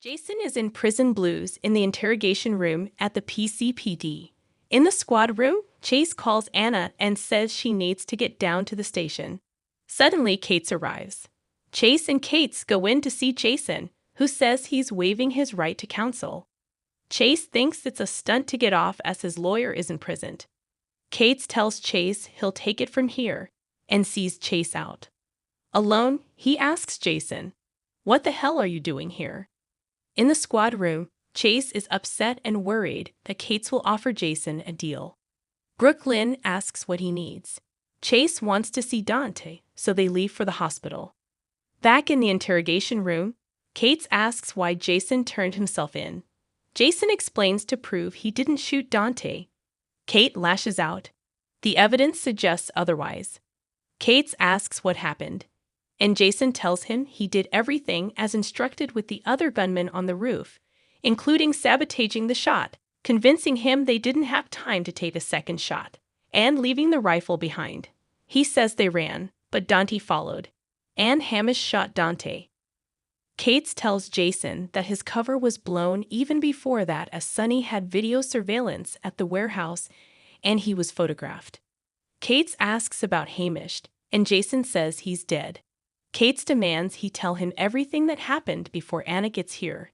Jason is in prison blues in the interrogation room at the PCPD. In the squad room, Chase calls Anna and says she needs to get down to the station. Suddenly, Kate's arrives. Chase and Kate's go in to see Jason, who says he's waiving his right to counsel. Chase thinks it's a stunt to get off as his lawyer isn't present. Kate's tells Chase he'll take it from here and sees Chase out. Alone, he asks Jason, "What the hell are you doing here?" In the squad room, Chase is upset and worried that Kate's will offer Jason a deal. Brooklyn asks what he needs. Chase wants to see Dante, so they leave for the hospital. Back in the interrogation room, Kate's asks why Jason turned himself in. Jason explains to prove he didn't shoot Dante. Kate lashes out. The evidence suggests otherwise. Kate's asks what happened, and Jason tells him he did everything as instructed with the other gunmen on the roof, including sabotaging the shot, convincing him they didn't have time to take a second shot, and leaving the rifle behind. He says they ran, but Dante followed, and Hamish shot Dante. Kate's tells Jason that his cover was blown even before that, as Sonny had video surveillance at the warehouse and he was photographed. Kate's asks about Hamish, and Jason says he's dead. Kate's demands he tell him everything that happened before Anna gets here.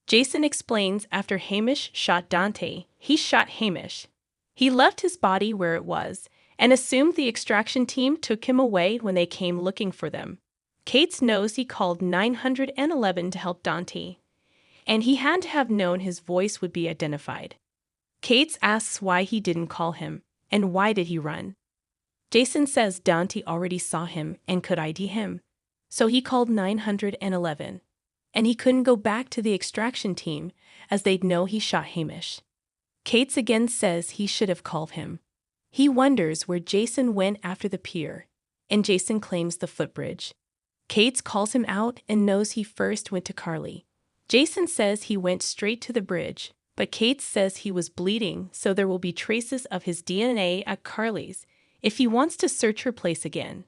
Jason explains after Hamish shot Dante, he shot Hamish. He left his body where it was and assumed the extraction team took him away when they came looking for them. Kate's knows he called 911 to help Dante, and he had to have known his voice would be identified. Kate's asks why he didn't call him, and why did he run. Jason says Dante already saw him and could ID him, so he called 911, and he couldn't go back to the extraction team as they'd know he shot Hamish. Kate's again says he should have called him. He wonders where Jason went after the pier, and Jason claims the footbridge. Kate's calls him out and knows he first went to Carly. Jason says he went straight to the bridge, but Kate's says he was bleeding, so there will be traces of his DNA at Carly's if he wants to search her place again.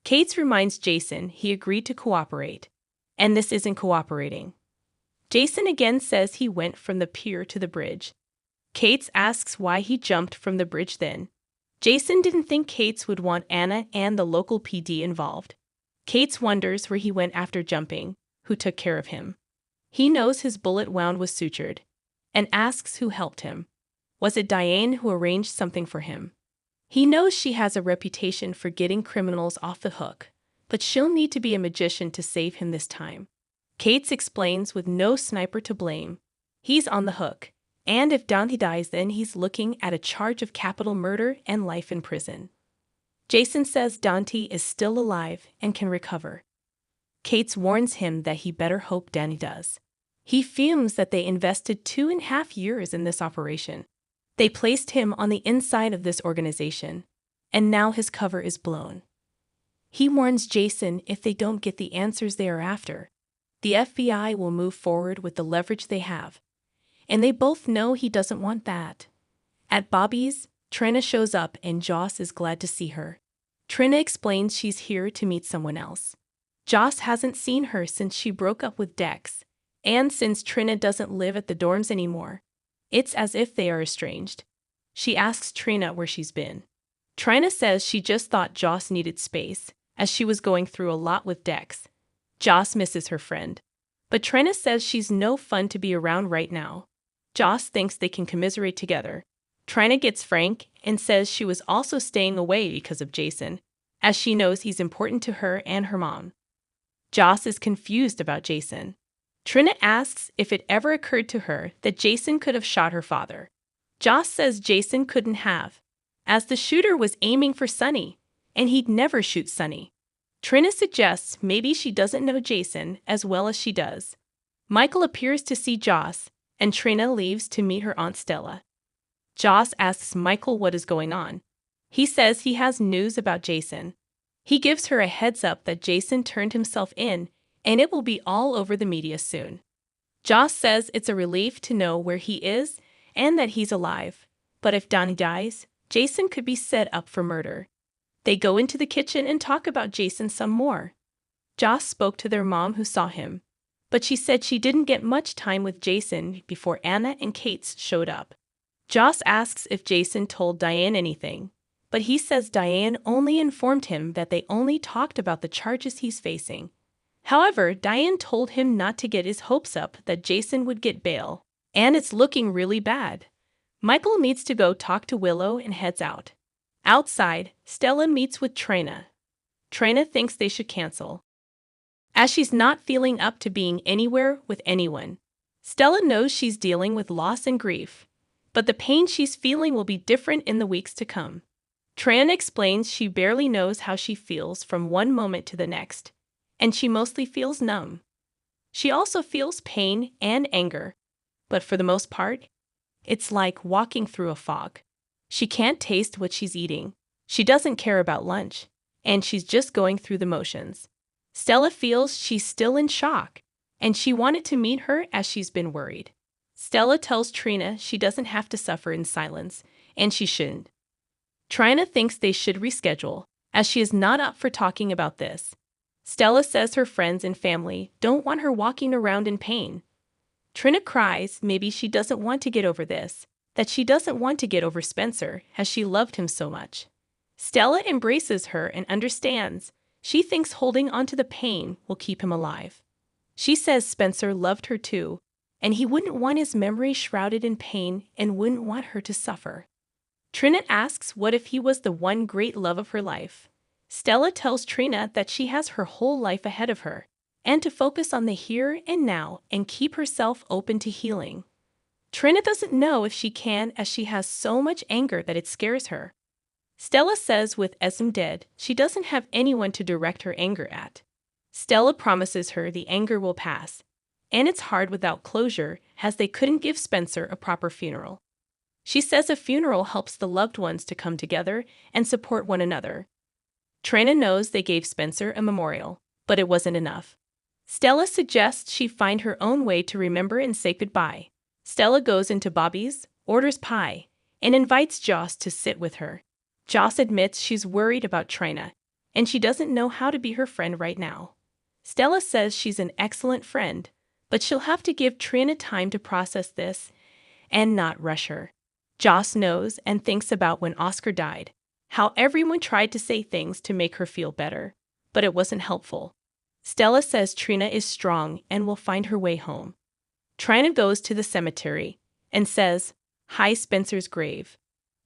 Kate's reminds Jason he agreed to cooperate, and this isn't cooperating. Jason again says he went from the pier to the bridge. Kate's asks why he jumped from the bridge then. Jason didn't think Kate's would want Anna and the local PD involved. Kate's wonders where he went after jumping, who took care of him. He knows his bullet wound was sutured, and asks who helped him. Was it Diane who arranged something for him? He knows she has a reputation for getting criminals off the hook, but she'll need to be a magician to save him this time. Kate's explains with no sniper to blame, he's on the hook, and if Dante dies then he's looking at a charge of capital murder and life in prison. Jason says Dante is still alive and can recover. Kate's warns him that he better hope Danny does. He fumes that they invested 2.5 years in this operation. They placed him on the inside of this organization, and now his cover is blown. He warns Jason if they don't get the answers they are after, the FBI will move forward with the leverage they have, and they both know he doesn't want that. At Bobby's, Trina shows up and Joss is glad to see her. Trina explains she's here to meet someone else. Joss hasn't seen her since she broke up with Dex, and since Trina doesn't live at the dorms anymore, it's as if they are estranged. She asks Trina where she's been. Trina says she just thought Joss needed space, as she was going through a lot with Dex. Joss misses her friend, but Trina says she's no fun to be around right now. Joss thinks they can commiserate together. Trina gets frank and says she was also staying away because of Jason, as she knows he's important to her and her mom. Joss is confused about Jason. Trina asks if it ever occurred to her that Jason could have shot her father. Joss says Jason couldn't have, as the shooter was aiming for Sonny, and he'd never shoot Sonny. Trina suggests maybe she doesn't know Jason as well as she does. Michael appears to see Joss, and Trina leaves to meet her Aunt Stella. Joss asks Michael what is going on. He says he has news about Jason. He gives her a heads up that Jason turned himself in, and it will be all over the media soon. Joss says it's a relief to know where he is and that he's alive, but if Donnie dies, Jason could be set up for murder. They go into the kitchen and talk about Jason some more. Joss spoke to their mom who saw him, but she said she didn't get much time with Jason before Anna and Kate showed up. Joss asks if Jason told Diane anything, but he says Diane only informed him that they only talked about the charges he's facing. However, Diane told him not to get his hopes up that Jason would get bail, and it's looking really bad. Michael needs to go talk to Willow and heads out. Outside, Stella meets with Trina. Trina thinks they should cancel, as she's not feeling up to being anywhere with anyone. Stella knows she's dealing with loss and grief, but the pain she's feeling will be different in the weeks to come. Trina explains she barely knows how she feels from one moment to the next, and she mostly feels numb. She also feels pain and anger, but for the most part, it's like walking through a fog. She can't taste what she's eating. She doesn't care about lunch, and she's just going through the motions. Stella feels she's still in shock, and she wanted to meet her as she's been worried. Stella tells Trina she doesn't have to suffer in silence, and she shouldn't. Trina thinks they should reschedule, as she is not up for talking about this. Stella says her friends and family don't want her walking around in pain. Trina cries maybe she doesn't want to get over this, that she doesn't want to get over Spencer as she loved him so much. Stella embraces her and understands. She thinks holding onto the pain will keep him alive. She says Spencer loved her too, and he wouldn't want his memory shrouded in pain and wouldn't want her to suffer. Trina asks what if he was the one great love of her life. Stella tells Trina that she has her whole life ahead of her, and to focus on the here and now and keep herself open to healing. Trina doesn't know if she can, as she has so much anger that it scares her. Stella says with Esm dead, she doesn't have anyone to direct her anger at. Stella promises her the anger will pass, and it's hard without closure as they couldn't give Spencer a proper funeral. She says a funeral helps the loved ones to come together and support one another. Trina knows they gave Spencer a memorial, but it wasn't enough. Stella suggests she find her own way to remember and say goodbye. Stella goes into Bobby's, orders pie, and invites Joss to sit with her. Joss admits she's worried about Trina, and she doesn't know how to be her friend right now. Stella says she's an excellent friend, but she'll have to give Trina time to process this and not rush her. Joss knows and thinks about when Oscar died, how everyone tried to say things to make her feel better, but it wasn't helpful. Stella says Trina is strong and will find her way home. Trina goes to the cemetery and says, "Hi, Spencer's grave."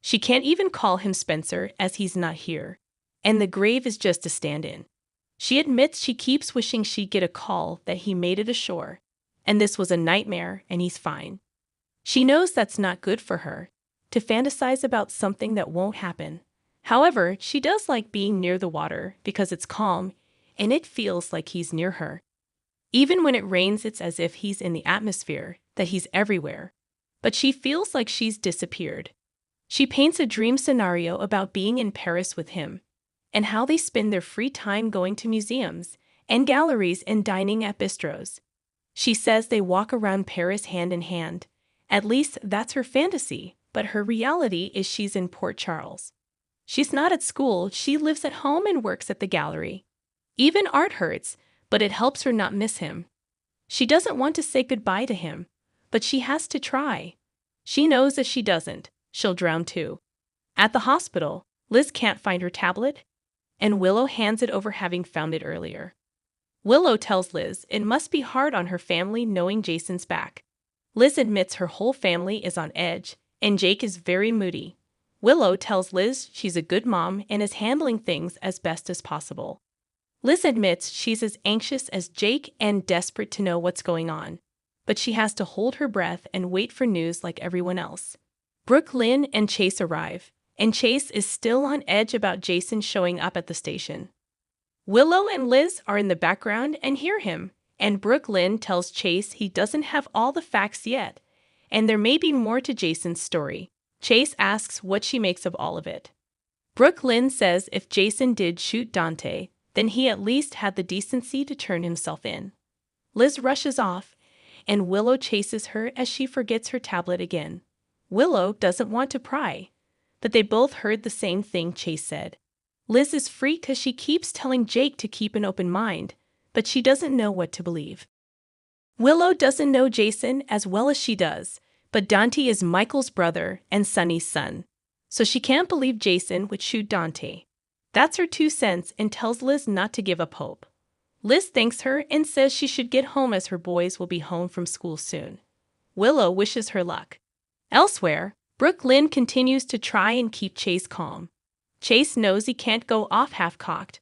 She can't even call him Spencer as he's not here, and the grave is just a stand-in. She admits she keeps wishing she'd get a call that he made it ashore, and this was a nightmare and he's fine. She knows that's not good for her, to fantasize about something that won't happen. However, she does like being near the water because it's calm and it feels like he's near her. Even when it rains, it's as if he's in the atmosphere, that he's everywhere. But she feels like she's disappeared. She paints a dream scenario about being in Paris with him, and how they spend their free time going to museums and galleries and dining at bistros. She says they walk around Paris hand in hand. At least that's her fantasy, but her reality is she's in Port Charles. She's not at school, she lives at home and works at the gallery. Even art hurts, but it helps her not miss him. She doesn't want to say goodbye to him, but she has to try. She knows if she doesn't, she'll drown too. At the hospital, Liz can't find her tablet, and Willow hands it over having found it earlier. Willow tells Liz it must be hard on her family knowing Jason's back. Liz admits her whole family is on edge, and Jake is very moody. Willow tells Liz she's a good mom and is handling things as best as possible. Liz admits she's as anxious as Jake and desperate to know what's going on, but she has to hold her breath and wait for news like everyone else. Brooke, Lynn, and Chase arrive, and Chase is still on edge about Jason showing up at the station. Willow and Liz are in the background and hear him, and Brooke Lynn tells Chase he doesn't have all the facts yet, and there may be more to Jason's story. Chase asks what she makes of all of it. Brooke Lynn says if Jason did shoot Dante, then he at least had the decency to turn himself in. Liz rushes off, and Willow chases her as she forgets her tablet again. Willow doesn't want to pry, but they both heard the same thing Chase said. Liz is freaked as she keeps telling Jake to keep an open mind, but she doesn't know what to believe. Willow doesn't know Jason as well as she does, but Dante is Michael's brother and Sunny's son. So she can't believe Jason would shoot Dante. That's her 2 cents and tells Liz not to give up hope. Liz thanks her and says she should get home as her boys will be home from school soon. Willow wishes her luck. Elsewhere, Brooke Lynn continues to try and keep Chase calm. Chase knows he can't go off half-cocked,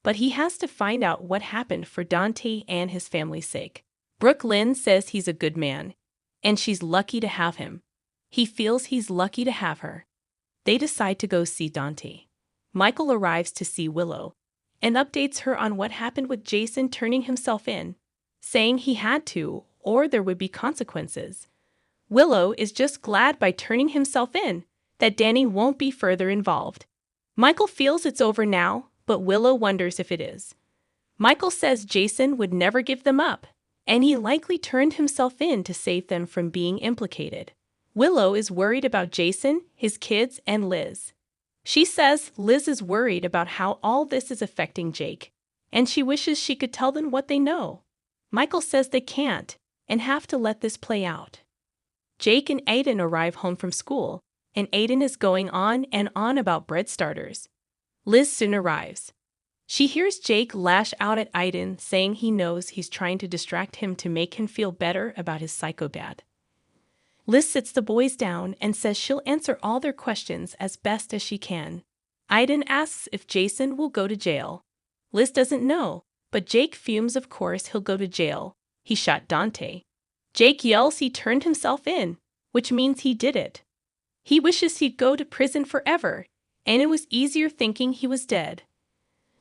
but he has to find out what happened for Dante and his family's sake. Brooke Lynn says he's a good man, and she's lucky to have him. He feels he's lucky to have her. They decide to go see Dante. Michael arrives to see Willow and updates her on what happened with Jason turning himself in, saying he had to or there would be consequences. Willow is just glad by turning himself in that Danny won't be further involved. Michael feels it's over now, but Willow wonders if it is. Michael says Jason would never give them up, and he likely turned himself in to save them from being implicated. Willow is worried about Jason, his kids, and Liz. She says Liz is worried about how all this is affecting Jake, and she wishes she could tell them what they know. Michael says they can't and have to let this play out. Jake and Aiden arrive home from school, and Aiden is going on and on about bread starters. Liz soon arrives. She hears Jake lash out at Aiden, saying he knows he's trying to distract him to make him feel better about his psycho dad. Liz sits the boys down and says she'll answer all their questions as best as she can. Aiden asks if Jason will go to jail. Liz doesn't know, but Jake fumes. Of course he'll go to jail. He shot Dante. Jake yells he turned himself in, which means he did it. He wishes he'd go to prison forever, and it was easier thinking he was dead.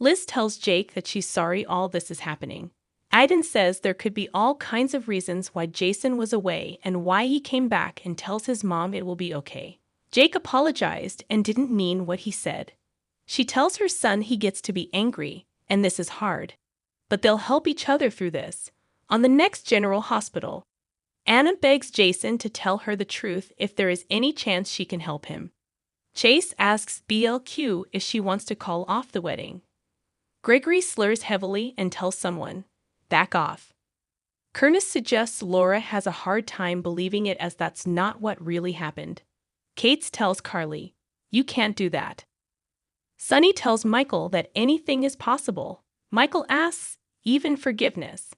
Liz tells Jake that she's sorry all this is happening. Aiden says there could be all kinds of reasons why Jason was away and why he came back, and tells his mom it will be okay. Jake apologized and didn't mean what he said. She tells her son he gets to be angry, and this is hard. But they'll help each other through this. On the next General Hospital, Anna begs Jason to tell her the truth if there is any chance she can help him. Chase asks BLQ if she wants to call off the wedding. Gregory slurs heavily and tells someone, "Back off." Curtis suggests Laura has a hard time believing it as that's not what really happened. Kate tells Carly, "You can't do that." Sunny tells Michael that anything is possible. Michael asks, even forgiveness.